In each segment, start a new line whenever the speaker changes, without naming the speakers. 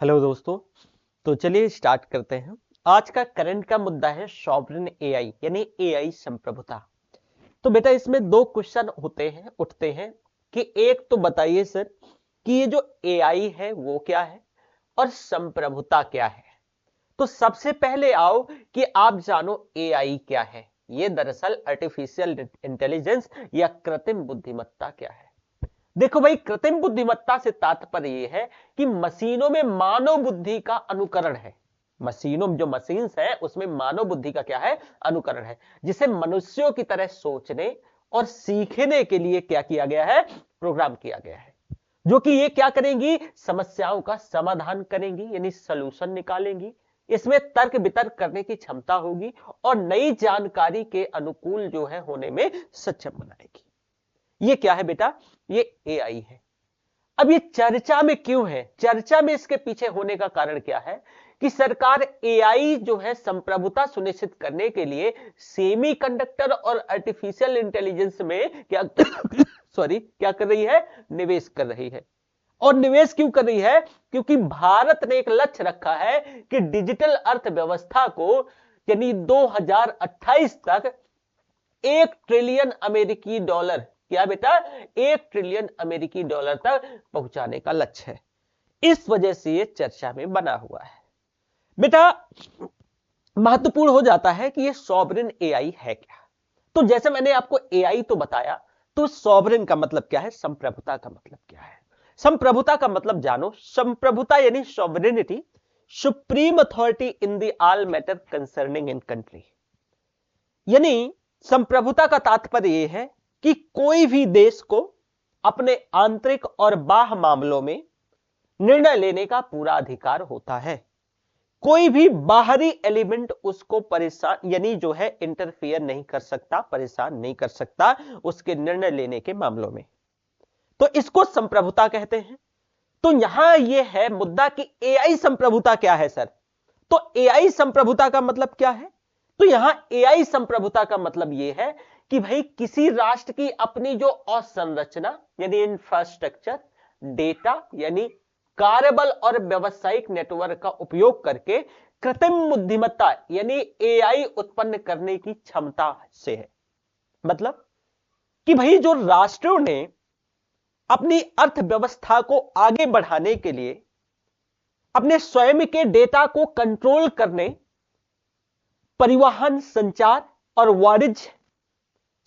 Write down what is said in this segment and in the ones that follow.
Hello दोस्तों। तो चलिए स्टार्ट करते हैं। आज का करंट का मुद्दा है सॉवरेन एआई यानी एआई संप्रभुता। तो बेटा इसमें दो क्वेश्चन उठते हैं कि एक तो बताइए सर कि ये जो एआई है वो क्या है और संप्रभुता क्या है। तो सबसे पहले आओ कि आप जानो एआई क्या है। ये दरअसल आर्टिफिशियल इंटेलिजेंस या कृत्रिम बुद्धिमत्ता क्या है। देखो भाई, कृत्रिम बुद्धिमत्ता से तात्पर्य यह है कि मशीनों में मानव बुद्धि का अनुकरण है। मशीनों जो मशीन्स है उसमें मानव बुद्धि का क्या है, अनुकरण है, जिसे मनुष्यों की तरह सोचने और सीखने के लिए क्या किया गया है, प्रोग्राम किया गया है। जो कि ये क्या करेंगी, समस्याओं का समाधान करेंगी यानी सलूशन निकालेंगी। इसमें तर्क वितर्क करने की क्षमता होगी और नई जानकारी के अनुकूल जो है होने में सक्षम बनाएगी। ये क्या है बेटा, ये एआई है। अब ये चर्चा में क्यों है, चर्चा में इसके पीछे होने का कारण क्या है कि सरकार एआई जो है संप्रभुता सुनिश्चित करने के लिए सेमीकंडक्टर और आर्टिफिशियल इंटेलिजेंस में क्या क्या कर रही है, निवेश कर रही है। और निवेश क्यों कर रही है, क्योंकि भारत ने एक लक्ष्य रखा है कि डिजिटल अर्थव्यवस्था को यानी 2028 तक 1 ट्रिलियन अमेरिकी डॉलर, क्या बेटा, 1 ट्रिलियन अमेरिकी डॉलर तक पहुंचाने का लक्ष्य है। इस वजह से यह चर्चा में बना हुआ है। बेटा महत्वपूर्ण हो जाता है कि यह सॉवरेन एआई है क्या। तो जैसे मैंने आपको एआई तो बताया, तो सॉवरेन का मतलब क्या है, संप्रभुता का मतलब क्या है। संप्रभुता का मतलब जानो। संप्रभुता यानी sovereignty, supreme authority in the all matter concerning in country. यानी संप्रभुता का तात्पर्य यह है कि कोई भी देश को अपने आंतरिक और बाह्य मामलों में निर्णय लेने का पूरा अधिकार होता है। कोई भी बाहरी एलिमेंट उसको परेशान यानी जो है इंटरफियर नहीं कर सकता, परेशान नहीं कर सकता उसके निर्णय लेने के मामलों में। तो इसको संप्रभुता कहते हैं। तो यहां यह है मुद्दा कि एआई संप्रभुता क्या है सर। तो एआई संप्रभुता का मतलब क्या है, तो यहां एआई संप्रभुता का मतलब यह है कि भाई किसी राष्ट्र की अपनी जो अवसंरचना यानी इंफ्रास्ट्रक्चर, डेटा यानी कार्यबल और व्यवसायिक नेटवर्क का उपयोग करके कृत्रिम बुद्धिमत्ता यानी एआई उत्पन्न करने की क्षमता से है। मतलब कि भाई जो राष्ट्रों ने अपनी अर्थव्यवस्था को आगे बढ़ाने के लिए अपने स्वयं के डेटा को कंट्रोल करने, परिवहन, संचार और वाणिज्य,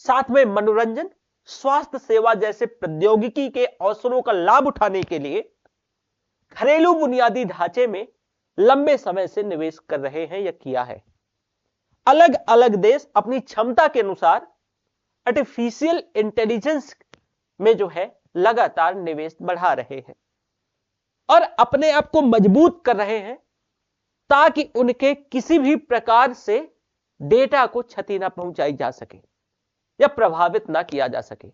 साथ में मनोरंजन, स्वास्थ्य सेवा जैसे प्रौद्योगिकी के अवसरों का लाभ उठाने के लिए घरेलू बुनियादी ढांचे में लंबे समय से निवेश कर रहे हैं या किया है। अलग अलग देश अपनी क्षमता के अनुसार आर्टिफिशियल इंटेलिजेंस में जो है लगातार निवेश बढ़ा रहे हैं और अपने आप को मजबूत कर रहे हैं ताकि उनके किसी भी प्रकार से डेटा को क्षति ना पहुंचाई जा सके या प्रभावित ना किया जा सके।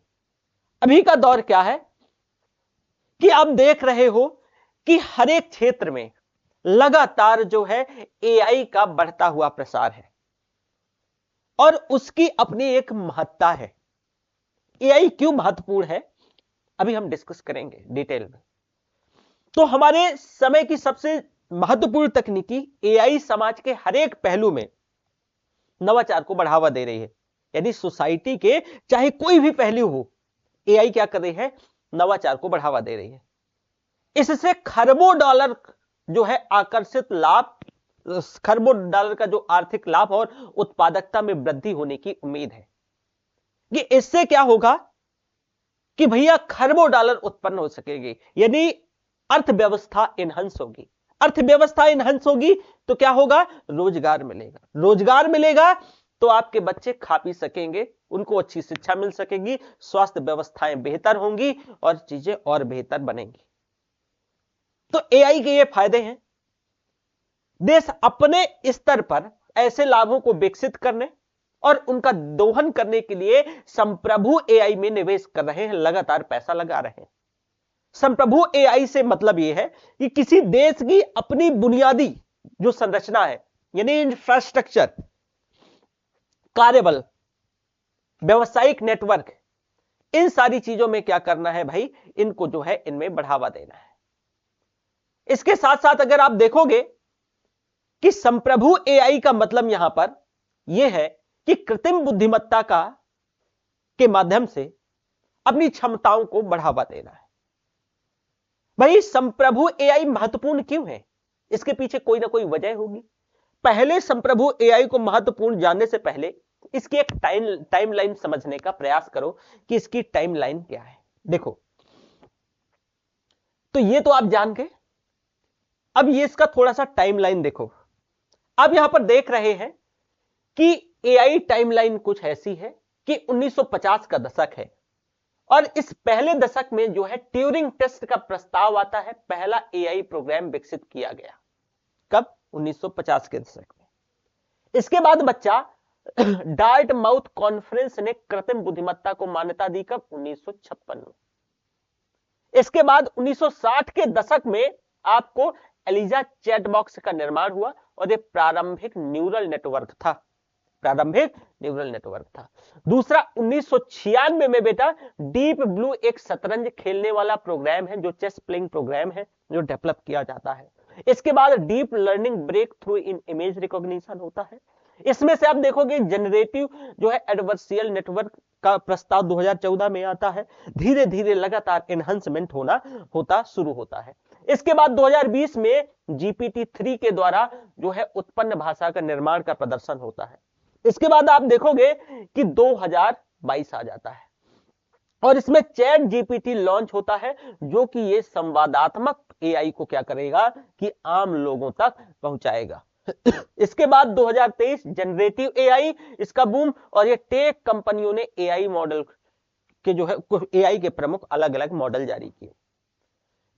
अभी का दौर क्या है कि आप देख रहे हो कि हर एक क्षेत्र में लगातार जो है एआई का बढ़ता हुआ प्रसार है और उसकी अपनी एक महत्ता है। एआई क्यों महत्वपूर्ण है अभी हम डिस्कस करेंगे डिटेल में। तो हमारे समय की सबसे महत्वपूर्ण तकनीकी एआई समाज के हर एक पहलू में नवाचार को बढ़ावा दे रही है। यानी सोसाइटी के चाहे कोई भी पहलू हो, एआई क्या कर रही है, नवाचार को बढ़ावा दे रही है। इससे खरबों डॉलर जो है आकर्षित लाभ, खरबों डॉलर का जो आर्थिक लाभ और उत्पादकता में वृद्धि होने की उम्मीद है कि इससे क्या होगा कि भैया खरबों डॉलर उत्पन्न हो सकेगी, यानी अर्थव्यवस्था इनहंस होगी। अर्थव्यवस्था इनहंस होगी तो क्या होगा, रोजगार मिलेगा। रोजगार मिलेगा तो आपके बच्चे खा पी सकेंगे, उनको अच्छी शिक्षा मिल सकेगी, स्वास्थ्य व्यवस्थाएं बेहतर होंगी और चीजें और बेहतर बनेंगी। तो एआई के ये फायदे हैं। देश अपने स्तर पर ऐसे लाभों को विकसित करने और उनका दोहन करने के लिए संप्रभु एआई में निवेश कर रहे हैं, लगातार पैसा लगा रहे हैं। संप्रभु एआई से मतलब यह है कि किसी देश की अपनी बुनियादी जो संरचना है यानी इंफ्रास्ट्रक्चर, कार्यबल, व्यवसायिक नेटवर्क, इन सारी चीजों में क्या करना है भाई, इनको जो है इनमें बढ़ावा देना है। इसके साथ साथ अगर आप देखोगे कि संप्रभु एआई का मतलब यहां पर यह है कि कृत्रिम बुद्धिमत्ता का के माध्यम से अपनी क्षमताओं को बढ़ावा देना है। भाई संप्रभु एआई महत्वपूर्ण क्यों है? इसके पीछे कोई ना कोई वजह होगी। पहले संप्रभु एआई को महत्वपूर्ण जानने से पहले इसकी एक टाइमलाइन समझने का प्रयास करो कि इसकी टाइमलाइन क्या है। देखो, तो ये तो आप जान गए। अब ये इसका थोड़ा सा टाइमलाइन देखो। आप यहां पर देख रहे हैं कि एआई टाइमलाइन कुछ ऐसी है कि 1950 का दशक है और इस पहले दशक में जो है ट्यूरिंग टेस्ट का प्रस्ताव आता है। पहला एआई प्रोग्राम विकसित किया गया कब? 1950 के दशक में। इसके बाद बच्चा डार्टमाउथ कॉन्फ्रेंस ने कृत्रिम बुद्धिमत्ता को मान्यता दी कब? 1956 में। इसके बाद 1960 के दशक में आपको एलिजा चैटबॉक्स का निर्माण हुआ और यह प्रारंभिक न्यूरल नेटवर्क था। दूसरा 1996 में बेटा डीप ब्लू एक शतरंज खेलने वाला प्रोग्राम है, जो चेस प्लेइंग प्रोग्राम है, जो डेवलप किया जाता है। इसके बाद deep learning breakthrough in image recognition होता है। इसमें से आप देखोगे जनरेटिव जो है एडवर्सियल नेटवर्क का प्रस्ताव 2014 में आता है। धीरे धीरे लगातार एनहांसमेंट होता शुरू होता है। इसके बाद 2020 में GPT-3 के द्वारा जो है उत्पन्न भाषा का निर्माण का प्रदर्शन होता है। इसके बाद आप देखोगे कि 2022 आ जाता है और इसमें चैट जीपीटी लॉन्च होता है, जो कि ये संवादात्मक एआई को क्या करेगा कि आम लोगों तक पहुंचाएगा। इसके बाद 2023 जनरेटिव एआई इसका बूम और ये टेक कंपनियों ने एआई मॉडल के जो है एआई के प्रमुख अलग अलग मॉडल जारी किए।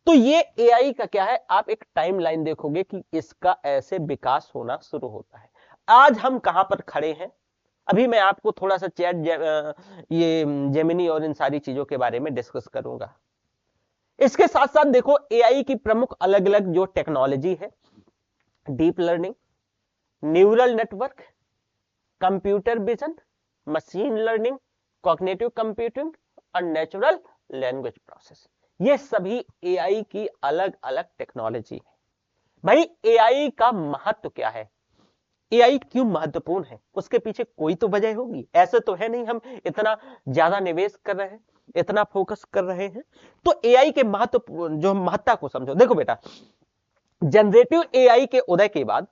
तो ये एआई का क्या है, आप एक टाइमलाइन देखोगे कि इसका ऐसे विकास होना शुरू होता है। आज हम कहां पर खड़े हैं, अभी मैं आपको थोड़ा सा ये जेमिनी और इन सारी चीजों के बारे में डिस्कस करूंगा। इसके साथ साथ देखो एआई की प्रमुख अलग अलग जो टेक्नोलॉजी है, deep learning, neural network, computer vision, machine learning, cognitive computing और नेचुरल लैंग्वेज प्रोसेस, ये सभी एआई की अलग अलग टेक्नोलॉजी है। भाई एआई का महत्व क्या है, एआई क्यों महत्वपूर्ण है, उसके पीछे कोई तो वजह होगी। ऐसे तो है नहीं हम इतना ज्यादा निवेश कर रहे हैं, इतना फोकस कर रहे हैं। तो एआई के महत्ता को समझो। देखो बेटा, जनरेटिव एआई के उदय के बाद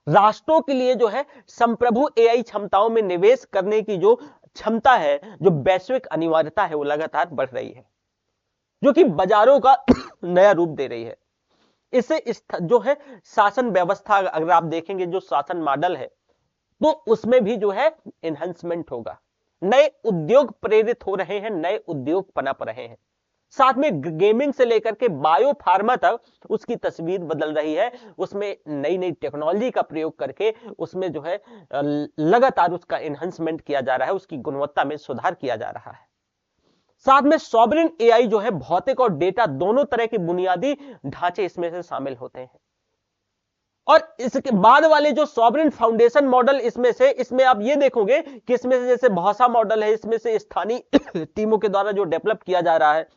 राष्ट्रों के लिए जो है संप्रभु एआई क्षमताओं में निवेश करने की जो क्षमता है, जो वैश्विक अनिवार्यता है, वो लगातार बढ़ रही है, जो कि बाजारों का नया रूप दे रही है। इससे जो है शासन व्यवस्था, अगर आप देखेंगे जो शासन मॉडल है, तो उसमें भी जो है एनहांसमेंट होगा। नए उद्योग प्रेरित हो रहे हैं, नए उद्योग पनप रहे हैं। साथ में गेमिंग से लेकर के बायो फार्मा तक उसकी तस्वीर बदल रही है। उसमें नई नई टेक्नोलॉजी का प्रयोग करके उसमें जो है लगातार उसका एनहांसमेंट किया जा रहा है, उसकी गुणवत्ता में सुधार किया जा रहा है। साथ में सॉवरेन एआई जो है भौतिक और डेटा दोनों तरह के बुनियादी ढांचे इसमें से शामिल होते हैं। और इसके बाद वाले जो सॉवरेन फाउंडेशन मॉडल इसमें आप ये देखोगे कि इसमें से जैसे भाषा मॉडल है, इसमें से स्थानीय टीमों के द्वारा जो डेवलप किया जा रहा है,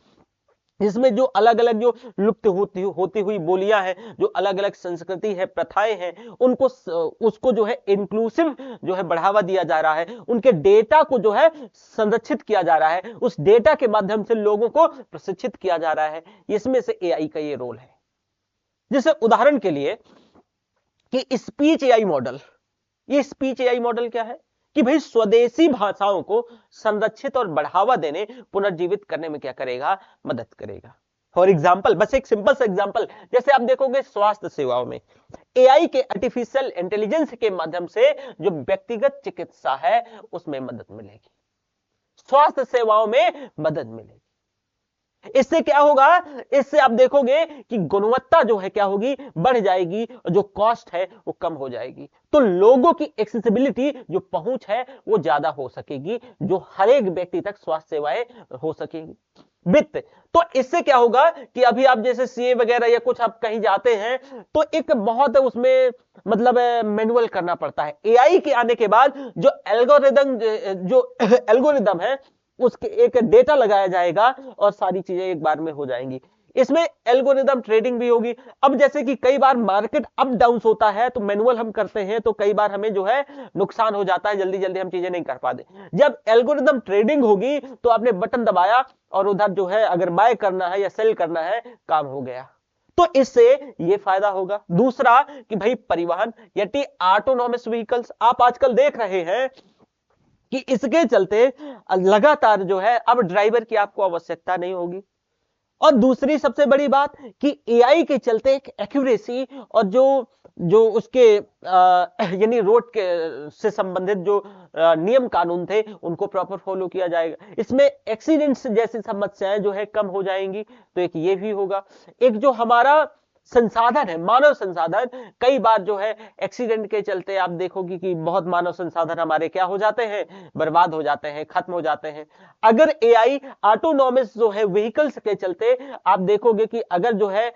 इसमें जो अलग अलग जो लुप्त होती हुई बोलियां हैं, जो अलग अलग संस्कृति है, प्रथाएं हैं, उसको जो है इंक्लूसिव जो है बढ़ावा दिया जा रहा है। उनके डेटा को जो है संरक्षित किया जा रहा है, उस डेटा के माध्यम से लोगों को प्रशिक्षित किया जा रहा है। इसमें से एआई का ये रोल है। जैसे उदाहरण के लिए कि स्पीच एआई मॉडल, ये स्पीच एआई मॉडल क्या है कि भाई स्वदेशी भाषाओं को संरक्षित और बढ़ावा देने, पुनर्जीवित करने में क्या करेगा, मदद करेगा। फॉर एग्जाम्पल, बस एक सिंपल सा एग्जाम्पल, जैसे आप देखोगे स्वास्थ्य सेवाओं में एआई के आर्टिफिशियल इंटेलिजेंस के माध्यम से जो व्यक्तिगत चिकित्सा है उसमें मदद मिलेगी, स्वास्थ्य सेवाओं में मदद मिलेगी। इससे क्या होगा, इससे आप देखोगे कि गुणवत्ता जो है क्या होगी, बढ़ जाएगी और जो कॉस्ट है वो कम हो जाएगी। तो लोगों की एक्सेसिबिलिटी, जो पहुंच है वो ज्यादा हो सकेगी, जो हर एक व्यक्ति तक स्वास्थ्य सेवाएं हो सकेगी। वित्त, तो इससे क्या होगा कि अभी आप जैसे सीए वगैरह या कुछ आप कहीं जाते हैं तो एक बहुत उसमें मतलब मैनुअल करना पड़ता है। एआई के आने के बाद जो एल्गोरिदम है उसके एक डेटा लगाया जाएगा और सारी चीजें एक बार में हो जाएंगी। इसमें एल्गोरिदम ट्रेडिंग भी होगी। अब जैसे कि कई बार मार्केट अप डाउन होता है तो मैनुअल हम करते हैं तो कई बार हमें जो है नुकसान हो जाता है, जल्दी जल्दी हम चीजें नहीं कर पाते। जब एल्गोरिदम ट्रेडिंग होगी तो आपने बटन दबाया और उधर जो है अगर बाय करना है या सेल करना है, काम हो गया। तो इससे ये फायदा होगा। दूसरा कि भाई परिवहन यानी ऑटोनॉमस व्हीकल्स आप आजकल देख रहे हैं कि इसके चलते लगातार जो है अब ड्राइवर की आपको आवश्यकता नहीं होगी। और दूसरी सबसे बड़ी बात कि एआई के चलते एक एक्यूरेसी और जो जो उसके यानी रोड के से संबंधित जो नियम कानून थे उनको प्रॉपर फॉलो किया जाएगा। इसमें एक्सीडेंट्स जैसी समस्याएं जो है कम हो जाएंगी। तो एक ये भी होगा। एक जो हमारा संसाधन है, मानव संसाधन, कई बार जो है एक्सीडेंट के चलते आप देखोगे कि बहुत मानव संसाधन हमारे क्या हो जाते हैं, बर्बाद हो जाते हैं, खत्म हो जाते हैं। अगर एआई ऑटोनॉमस जो है व्हीकल्स के चलते आप देखोगे कि अगर जो है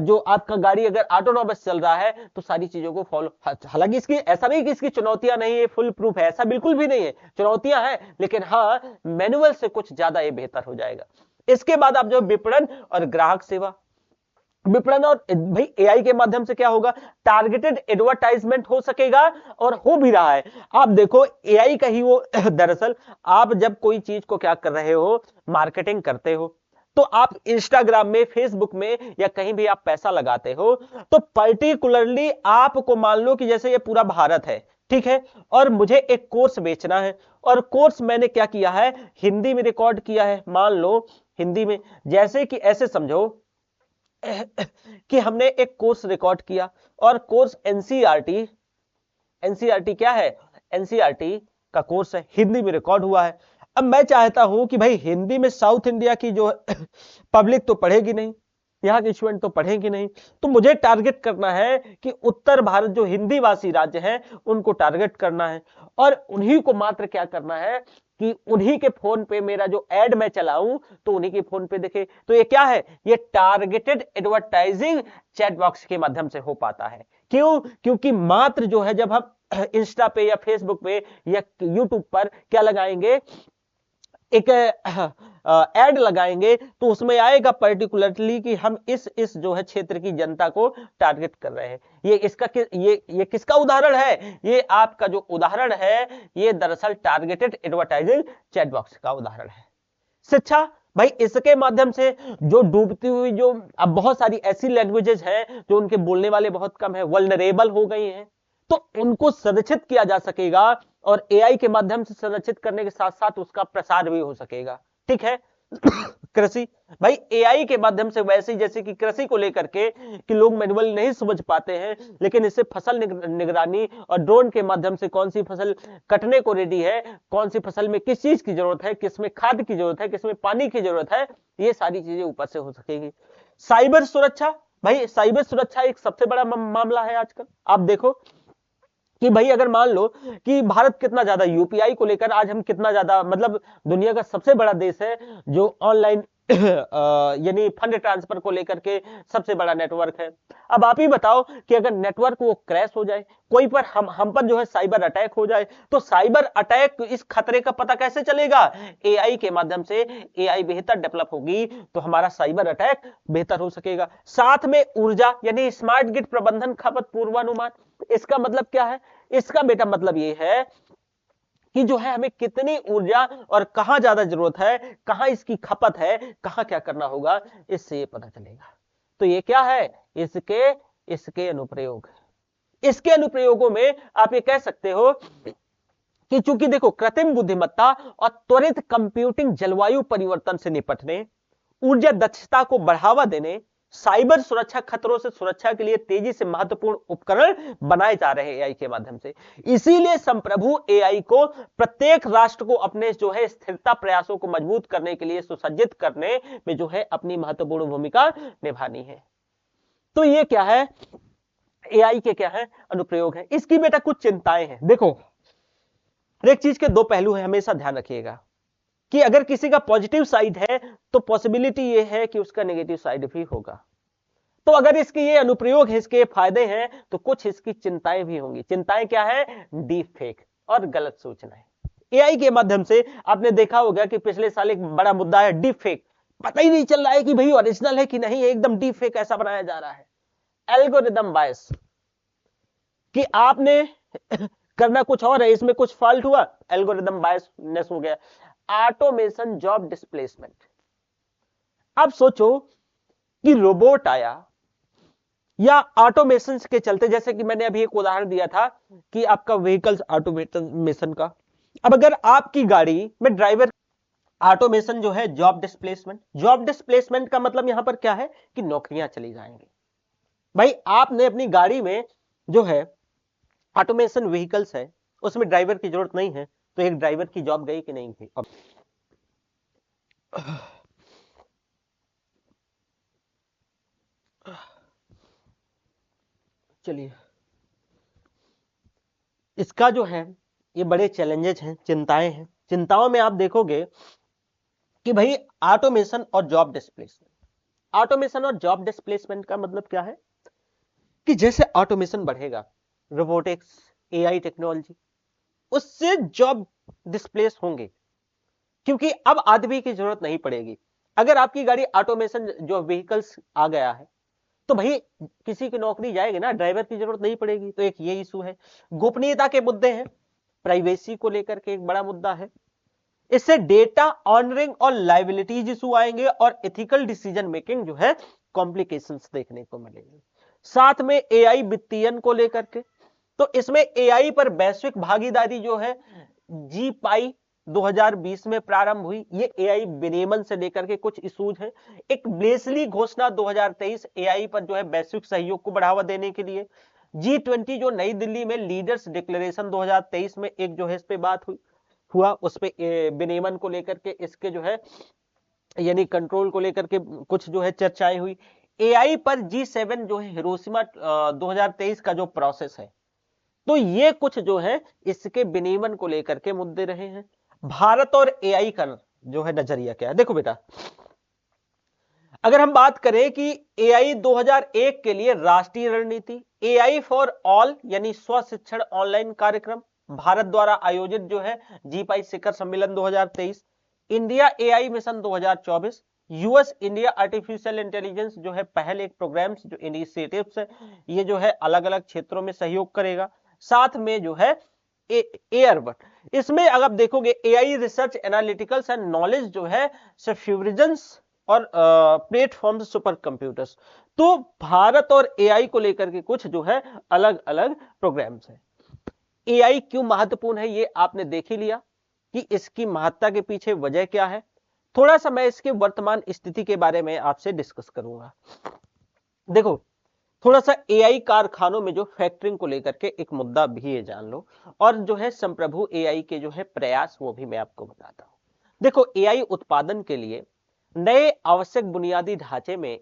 जो आपका गाड़ी अगर ऑटोनॉमस चल रहा है तो सारी चीजों को फॉलो, हालांकि इसकी ऐसा नहीं कि इसकी चुनौतियां नहीं है, फुल प्रूफ है, ऐसा बिल्कुल भी नहीं है, चुनौतियां हैं, लेकिन हाँ मैनुअल से कुछ ज्यादा ये बेहतर हो जाएगा। इसके बाद आप जो विपणन और ग्राहक सेवा, विपणन और भाई एआई के माध्यम से क्या होगा, टारगेटेड एडवर्टाइजमेंट हो सकेगा और हो भी रहा है। आप देखो एआई का ही वो दरअसल आप जब कोई चीज को क्या कर रहे हो, मार्केटिंग करते हो, तो आप इंस्टाग्राम में, फेसबुक में या कहीं भी आप पैसा लगाते हो तो पर्टिकुलरली आपको मान लो कि जैसे ये पूरा भारत है, ठीक है, और मुझे एक कोर्स बेचना है और कोर्स मैंने क्या किया है, हिंदी में रिकॉर्ड किया है। मान लो हिंदी में, जैसे कि ऐसे समझो कि हमने एक कोर्स रिकॉर्ड किया और कोर्स एनसीईआरटी, एनसीईआरटी क्या है, एनसीईआरटी का कोर्स है, हिंदी में रिकॉर्ड हुआ है। अब मैं चाहता हूं कि भाई हिंदी में साउथ इंडिया की जो पब्लिक तो पढ़ेगी नहीं, यहाँ के स्टूडेंट तो पढ़ेंगे नहीं, तो मुझे टारगेट करना है कि उत्तर भारत जो हिंदी भाषी राज्य हैं उनको टारगेट करना है और उन्हीं को मात्र क्या करना है कि उन्हीं के फोन पे मेरा जो एड मैं चलाऊं तो उन्हीं के फोन पे दिखे। तो ये क्या है, ये टारगेटेड एडवर्टाइजिंग चैट बॉक्स के माध्यम से हो पाता है। क्यों, क्योंकि मात्र जो है जब हम इंस्टा पे या फेसबुक पे या यूट्यूब पर क्या लगाएंगे, एक एड लगाएंगे तो उसमें आएगा पर्टिकुलरली कि हम इस जो है क्षेत्र की जनता को टारगेट कर रहे हैं। ये किसका उदाहरण है, ये आपका जो उदाहरण है ये दरअसल टारगेटेड एडवर्टाइजिंग चैट बॉक्स का उदाहरण है। शिक्षा, भाई इसके माध्यम से जो डूबती हुई जो अब बहुत सारी ऐसी लैंग्वेजेस हैं जो उनके बोलने वाले बहुत कम है, वल्नरेबल हो गई हैं, तो उनको संरक्षित किया जा सकेगा और एआई के माध्यम से संरक्षित करने के साथ साथ उसका प्रसार भी हो सकेगा। ठीक है। कृषि, भाई एआई के माध्यम से वैसे जैसे कि कृषि को लेकर के कि लोग मैनुअल नहीं समझ पाते हैं, लेकिन इससे फसल निगरानी और ड्रोन के माध्यम से कौन सी फसल कटने को रेडी है, कौन सी फसल में किस चीज की जरूरत है, किसमें खाद की जरूरत है, किसमें पानी की जरूरत है, ये सारी चीजें ऊपर से हो सकेगी। साइबर सुरक्षा, भाई साइबर सुरक्षा एक सबसे बड़ा मामला है आजकल। आप देखो कि भाई अगर मान लो कि भारत कितना ज्यादा यूपीआई को लेकर आज हम कितना ज्यादा, मतलब दुनिया का सबसे बड़ा देश है जो ऑनलाइन यानी फंड ट्रांसफर को लेकर के सबसे बड़ा नेटवर्क है। अब आप ही बताओ कि अगर नेटवर्क वो क्रैश हो जाए, कोई पर हम पर जो है साइबर अटैक हो जाए, तो साइबर अटैक इस खतरे का पता कैसे चलेगा, एआई के माध्यम से। एआई बेहतर डेवलप होगी तो हमारा साइबर अटैक बेहतर हो सकेगा। साथ में ऊर्जा यानी स्मार्ट ग्रिड प्रबंधन, खपत पूर्वानुमान। इसका मतलब क्या है, इसका बेटा मतलब ये है कि जो है हमें कितनी ऊर्जा और कहां ज्यादा जरूरत है, कहां इसकी खपत है, कहां क्या करना होगा, इससे ये पता चलेगा। तो ये क्या है, इसके अनुप्रयोग। इसके अनुप्रयोगों में आप ये कह सकते हो कि चूंकि देखो कृत्रिम बुद्धिमत्ता और त्वरित कंप्यूटिंग, जलवायु परिवर्तन से निपटने, ऊर्जा दक्षता को बढ़ावा देने, साइबर सुरक्षा खतरों से सुरक्षा के लिए तेजी से महत्वपूर्ण उपकरण बनाए जा रहे हैं एआई के माध्यम से। इसीलिए संप्रभु एआई को प्रत्येक राष्ट्र को अपने जो है स्थिरता प्रयासों को मजबूत करने के लिए सुसज्जित करने में जो है अपनी महत्वपूर्ण भूमिका निभानी है। तो ये क्या है, एआई के क्या है अनुप्रयोग है। इसकी बेटा कुछ चिंताएं हैं। देखो हर एक चीज के दो पहलू है, हमेशा ध्यान रखिएगा कि अगर किसी का पॉजिटिव साइड है तो पॉसिबिलिटी ये है कि उसका नेगेटिव साइड भी होगा। तो अगर इसके ये अनुप्रयोग है, इसके फायदे हैं, तो कुछ इसकी चिंताएं भी होंगी। चिंताएं क्या है, डीप फेक और गलत सूचनाएं। एआई के माध्यम से आपने देखा होगा कि पिछले साल एक बड़ा मुद्दा है डीप फेक। पता ही नहीं चल रहा है कि भाई ओरिजिनल है कि नहीं, एकदम डीप फेक ऐसा बनाया जा रहा है। एल्गोरिदम बायस, कि आपने करना कुछ और है, इसमें कुछ फॉल्ट हुआ, एल्गोरिदम बायसनेस हो गया। ऑटोमेशन जॉब डिस्प्लेसमेंट, अब सोचो कि रोबोट आया या ऑटोमेशन के चलते, जैसे कि मैंने अभी एक उदाहरण दिया था कि आपका व्हीकल्स ऑटोमेशन का, अब अगर आपकी गाड़ी में ड्राइवर, ऑटोमेशन जो है जॉब डिस्प्लेसमेंट, जॉब डिस्प्लेसमेंट का मतलब यहां पर क्या है कि नौकरियां चली जाएंगी। भाई आपने अपनी गाड़ी में जो है ऑटोमेशन व्हीकल्स है, उसमें ड्राइवर की जरूरत नहीं है, तो एक ड्राइवर की जॉब गई कि नहीं गई। अब चलिए, इसका जो है ये बड़े चैलेंजेस हैं, चिंताएं हैं। चिंताओं में आप देखोगे कि भाई ऑटोमेशन और जॉब डिस्प्लेसमेंट, ऑटोमेशन और जॉब डिस्प्लेसमेंट का मतलब क्या है कि जैसे ऑटोमेशन बढ़ेगा, रोबोटिक्स, एआई टेक्नोलॉजी, उससे जॉब डिस्प्लेस होंगे, क्योंकि अब आदमी की जरूरत नहीं पड़ेगी। अगर आपकी गाड़ी ऑटोमेशन जो व्हीकल्स आ गया है, तो भाई किसी की नौकरी जाएगी ना, ड्राइवर की जरूरत नहीं पड़ेगी। तो एक ये इशू है। गोपनीयता के मुद्दे हैं, प्राइवेसी को लेकर के एक बड़ा मुद्दा है। इससे डेटा ऑनरिंग और लाइबिलिटीज इशू आएंगे, और एथिकल डिसीजन मेकिंग जो है कॉम्प्लिकेशंस देखने को मिलेंगे। साथ में एआई वित्तीयन को लेकर के, तो इसमें एआई पर वैश्विक भागीदारी जो है जी पाई 2020 में प्रारंभ हुई। ये एआई विनियमन से लेकर के कुछ इशूज हैं। एक ब्लेसली घोषणा 2023 एआई पर जो है वैश्विक सहयोग को बढ़ावा देने के लिए। G20 जो नई दिल्ली में लीडर्स डिक्लेरेशन 2023 में एक जो है इस पे बात हुआ, उस पे विनियमन को लेकर के, इसके जो है यानी कंट्रोल को लेकर के कुछ जो है चर्चाएं हुई। एआई पर G7 जो है हिरोशिमा 2023 का जो प्रोसेस है, तो ये कुछ जो है इसके विनियमन को लेकर के मुद्दे रहे हैं। भारत और एआई का जो है नजरिया क्या है, देखो बेटा, अगर हम बात करें कि एआई 2001 के लिए राष्ट्रीय रणनीति, एआई फॉर ऑल यानी स्व शिक्षण ऑनलाइन कार्यक्रम, भारत द्वारा आयोजित जो है जी5 शिखर सम्मेलन 2023, India AI mission 2024, US India artificial intelligence जो है पहले एक प्रोग्राम्स जो इनिशिएटिव्स है, ये जो है अलग अलग क्षेत्रों में सहयोग करेगा। साथ में जो है एयरबट, इसमें अगर देखोगे एआई रिसर्च एनालिटिकल्स एंड नॉलेज जो है सफ्यूरिजेंस और प्लेटफॉर्म सुपर कंप्यूटर्स। तो भारत और एआई को लेकर के कुछ जो है अलग अलग प्रोग्राम्स हैं। एआई क्यों महत्वपूर्ण है ये आपने देख ही लिया कि इसकी महत्ता के पीछे वजह क्या है। थोड़ा सा मैं इसके वर्तमान स्थिति के बारे में आपसे डिस्कस करूंगा। देखो, थोड़ा सा एआई कारखानों में जो फैक्टरिंग को लेकर के एक मुद्दा भी ये जान लो, और जो है संप्रभु एआई के जो है प्रयास वो भी मैं आपको बताता हूं। देखो, एआई उत्पादन के लिए नए आवश्यक बुनियादी ढांचे में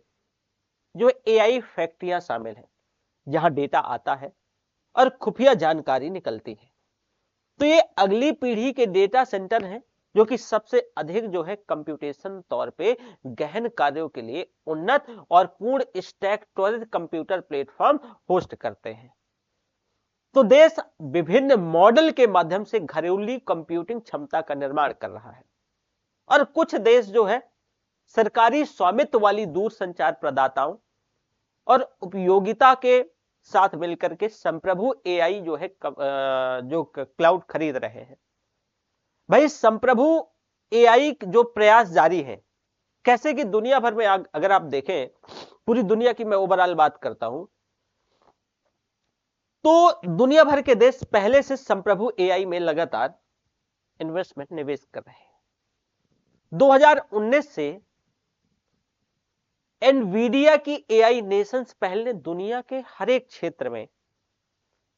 जो एआई फैक्ट्रियां शामिल हैं, जहां डेटा आता है और खुफिया जानकारी निकलती है। तो ये अगली पीढ़ी के डेटा सेंटर हैं, जो कि सबसे अधिक जो है कंप्यूटेशन तौर पे गहन कार्यों के लिए उन्नत और पूर्ण स्टैक त्वरित कंप्यूटर प्लेटफॉर्म होस्ट करते हैं। तो देश विभिन्न मॉडल के माध्यम से घरेलू कंप्यूटिंग क्षमता का निर्माण कर रहा है, और कुछ देश जो है सरकारी स्वामित्व वाली दूरसंचार प्रदाताओं और उपयोगिता के साथ मिलकर के संप्रभु एआई जो है जो क्लाउड खरीद रहे हैं। भाई संप्रभु एआई जो प्रयास जारी है, कैसे कि दुनिया भर में अगर आप देखें, पूरी दुनिया की मैं ओवरऑल बात करता हूं, तो दुनिया भर के देश पहले से संप्रभु एआई में लगातार इन्वेस्टमेंट निवेश कर रहे हैं। 2019 से एनवीडिया की एआई नेशंस पहल ने दुनिया के हर एक क्षेत्र में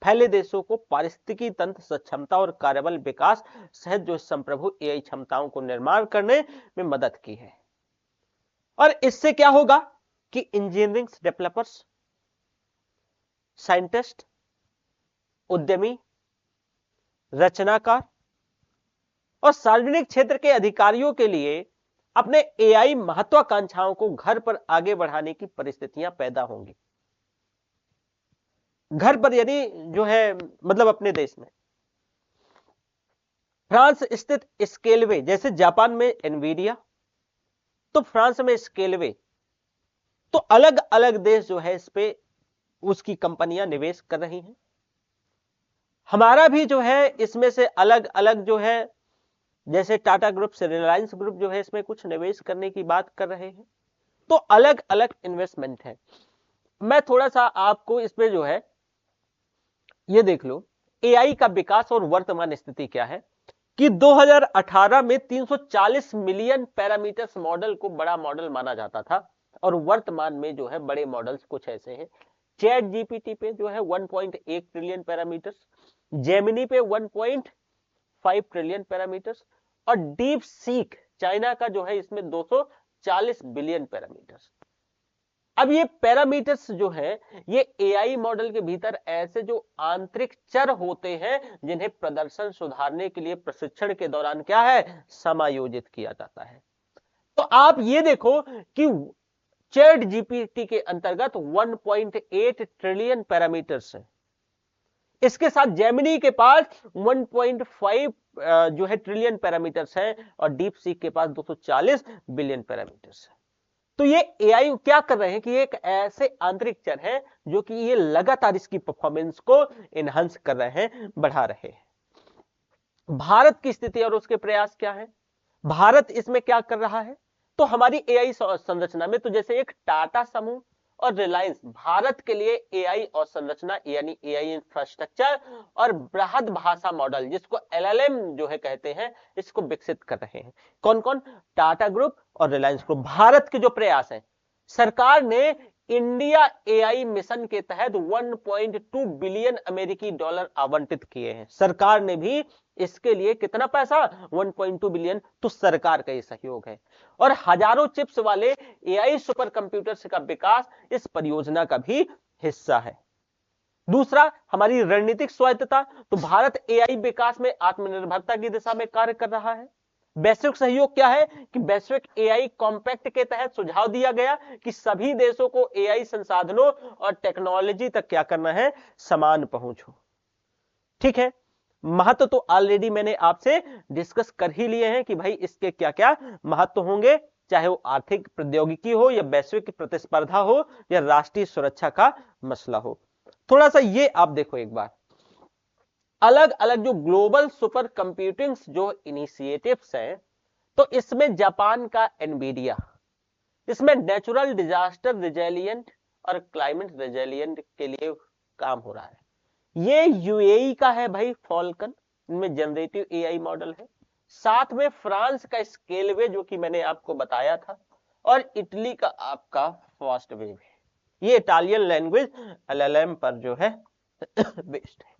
फैले देशों को पारिस्थितिकी तंत्र सक्षमता और कार्यबल विकास सहित जो संप्रभु एआई क्षमताओं को निर्माण करने में मदद की है। और इससे क्या होगा कि इंजीनियरिंग डेवलपर्स, साइंटिस्ट, उद्यमी, रचनाकार और सार्वजनिक क्षेत्र के अधिकारियों के लिए अपने एआई महत्वाकांक्षाओं को घर पर आगे बढ़ाने की परिस्थितियां पैदा होंगी। घर पर यानी जो है मतलब अपने देश में फ्रांस स्थित स्केलवे, जैसे जापान में एनवीडिया, तो फ्रांस में स्केलवे, तो अलग अलग देश जो है इस पे उसकी कंपनियां निवेश कर रही हैं। हमारा भी जो है इसमें से अलग अलग जो है, जैसे टाटा ग्रुप से रिलायंस ग्रुप जो है इसमें कुछ निवेश करने की बात कर रहे हैं। तो अलग अलग इन्वेस्टमेंट है। मैं थोड़ा सा आपको इसमें जो है ये देख लो, एआई का विकास और वर्तमान स्थिति क्या है कि 2018 में 340 मिलियन पैरामीटर्स मॉडल को बड़ा मॉडल माना जाता था, और वर्तमान में जो है बड़े मॉडल्स कुछ ऐसे हैं। चैट जीपीटी पे जो है 1.1 ट्रिलियन पैरामीटर्स, जेमिनी पे 1.5 ट्रिलियन पैरामीटर्स, और डीप सीक चाइना का जो है इसमें 240 बिलियन पैरामीटर्स। अब ये पैरामीटर्स जो है ये एआई मॉडल के भीतर ऐसे जो आंतरिक चर होते हैं जिन्हें प्रदर्शन सुधारने के लिए प्रशिक्षण के दौरान क्या है, समायोजित किया जाता है। तो आप ये देखो कि चैट जीपीटी के अंतर्गत 1.8 ट्रिलियन पैरामीटर्स है, इसके साथ जेमिनी के पास 1.5 जो है ट्रिलियन पैरामीटर्स है, और डीप सीक के पास 240 बिलियन पैरामीटर्स है। तो ये एआई क्या कर रहे हैं कि एक ऐसे आंतरिक चर है जो कि ये लगातार इसकी परफॉर्मेंस को एनहांस कर रहे हैं, बढ़ा रहे हैं। भारत की स्थिति और उसके प्रयास क्या है, भारत इसमें क्या कर रहा है? तो हमारी एआई संरचना में तो जैसे एक टाटा समूह और रिलायंस भारत के लिए एआई और संरचना यानी एआई इंफ्रास्ट्रक्चर और बृहद भाषा मॉडल जिसको एलएलएम जो है कहते हैं, इसको विकसित कर रहे हैं। कौन कौन? टाटा ग्रुप और रिलायंस ग्रुप। भारत के जो प्रयास है, सरकार ने इंडिया एआई मिशन के तहत 1.2 बिलियन अमेरिकी डॉलर आवंटित किए हैं। सरकार ने भी इसके लिए कितना पैसा, 1.2 बिलियन, तो सरकार का ये सहयोग है। और हजारों चिप्स वाले एआई सुपर कंप्यूटर्स का विकास इस परियोजना का भी हिस्सा है। दूसरा, हमारी रणनीतिक स्वायत्तता। तो भारत एआई विकास में आत्मनिर्भरता की दिशा में कार्य कर रहा है। वैश्विक सहयोग क्या है कि वैश्विक एआई कॉम्पैक्ट के तहत सुझाव दिया गया कि सभी देशों को एआई संसाधनों और टेक्नोलॉजी तक क्या करना है, समान पहुंच हो। ठीक है, महत्व तो ऑलरेडी मैंने आपसे डिस्कस कर ही लिए हैं कि भाई इसके क्या क्या महत्व होंगे, चाहे वो आर्थिक प्रौद्योगिकी हो या वैश्विक प्रतिस्पर्धा हो या राष्ट्रीय सुरक्षा का मसला हो। थोड़ा सा ये आप देखो एक बार, अलग अलग जो ग्लोबल सुपर कंप्यूटिंग जो इनिशिएटिव्स हैं, तो इसमें जापान का एनवीडिया, इसमें नेचुरल डिजास्टर रिजिलिएंट और क्लाइमेट रिजिलिएंट के लिए काम हो रहा है। ये यूएई का है भाई फॉल्कन, इनमें जनरेटिव एआई मॉडल है। साथ में फ्रांस का स्केलवे जो कि मैंने आपको बताया था, और इटली का आपका फास्टवेव है। ये इटालियन लैंग्वेज एलएलएम पर जो है बेस्ड है।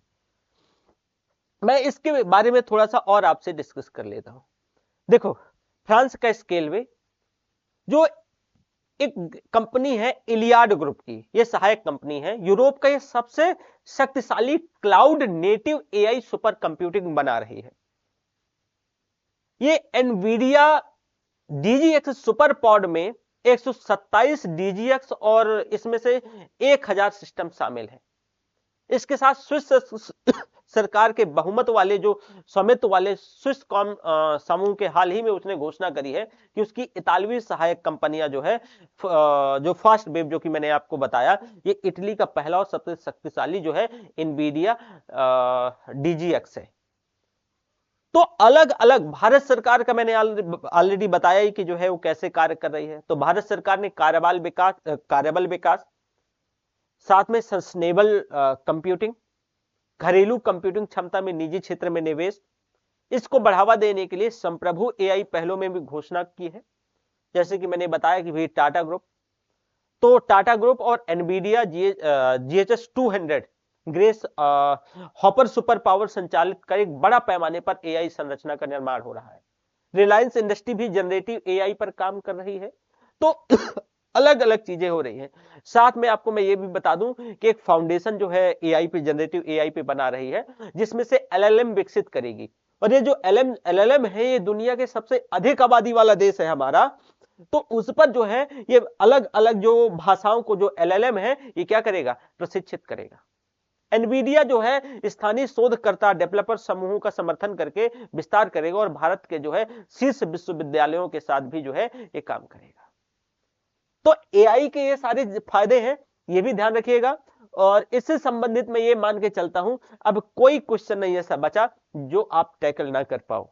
मैं इसके बारे में थोड़ा सा और आपसे डिस्कस कर लेता हूं। देखो, फ्रांस का स्केलवे जो एक कंपनी है इलियाड ग्रुप की, ये सहायक कंपनी है, यूरोप का ये सबसे शक्तिशाली cloud native AI super computing बना रही है। ये एनवीडिया डीजीएक्स सुपर पॉड में 127 डीजीएक्स और इसमें से 1000 सिस्टम शामिल है। इसके साथ स्विस सरकार के बहुमत वाले जो स्वामित्व वाले स्विस कॉम समूह के हाल ही में उसने घोषणा करी है कि उसकी इतालवी सहायक कंपनियां जो है, जो फास्ट वेब जो कि मैंने आपको बताया, ये इटली का पहला और सबसे शक्तिशाली जो है एनवीडिया डीजीएक्स है। तो अलग अलग भारत सरकार का मैंने ऑलरेडी बताया ही कि जो है वो कैसे कार्य कर रही है। तो भारत सरकार ने कार्यबल विकास, साथ में सस्टेनेबल कंप्यूटिंग, घरेलू कंप्यूटिंग क्षमता में निजी क्षेत्र में निवेश, इसको बढ़ावा देने के लिए संप्रभु एआई पहलों में भी घोषणा की है। जैसे कि मैंने बताया कि भाई टाटा ग्रुप, तो टाटा ग्रुप और Nvidia GHS 200 grace hopper super power संचालित कर एक बड़ा पैमाने पर एआई संरचना का निर्माण हो रहा है। रिलायंस इंडस्ट्री भी जनरेटिव एआई पर काम कर रही है। तो अलग अलग चीजें हो रही हैं। साथ में आपको मैं ये भी बता दूं कि एक फाउंडेशन जो है एआई पे, जनरेटिव एआई पे बना रही है, जिसमें से एलएलएम विकसित करेगी। और ये जो एलएलएम है, ये दुनिया के सबसे अधिक आबादी वाला देश है हमारा, तो उस पर जो है ये अलग अलग जो भाषाओं को जो एलएलएम है ये क्या करेगा, प्रशिक्षित करेगा। एनवीडिया जो है स्थानीय शोधकर्ता डेवलपर समूहों का समर्थन करके विस्तार करेगा और भारत के जो है शीर्ष विश्वविद्यालयों के साथ भी जो है ये काम करेगा। तो एआई के ये सारे फायदे हैं, ये भी ध्यान रखिएगा। और इससे संबंधित मैं ये मान के चलता हूं अब कोई क्वेश्चन नहीं ऐसा बचा जो आप टैकल ना कर पाओ,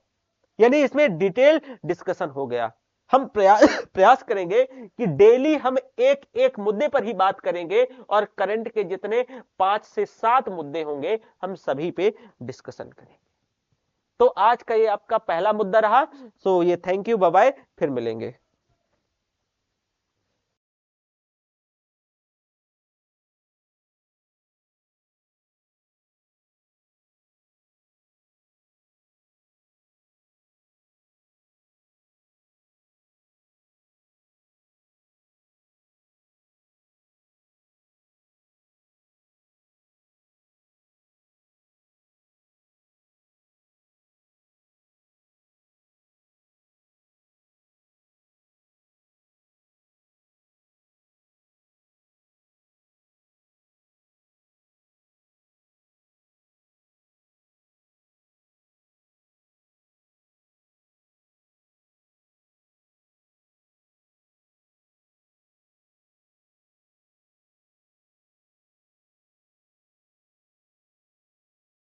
यानी इसमें डिटेल डिस्कशन हो गया। हम प्रयास करेंगे कि डेली हम एक एक मुद्दे पर ही बात करेंगे और करंट के जितने 5 से 7 मुद्दे होंगे हम सभी पे डिस्कशन करेंगे। तो आज का ये आपका पहला मुद्दा रहा। सो ये थैंक यू, बाय बाय, फिर मिलेंगे।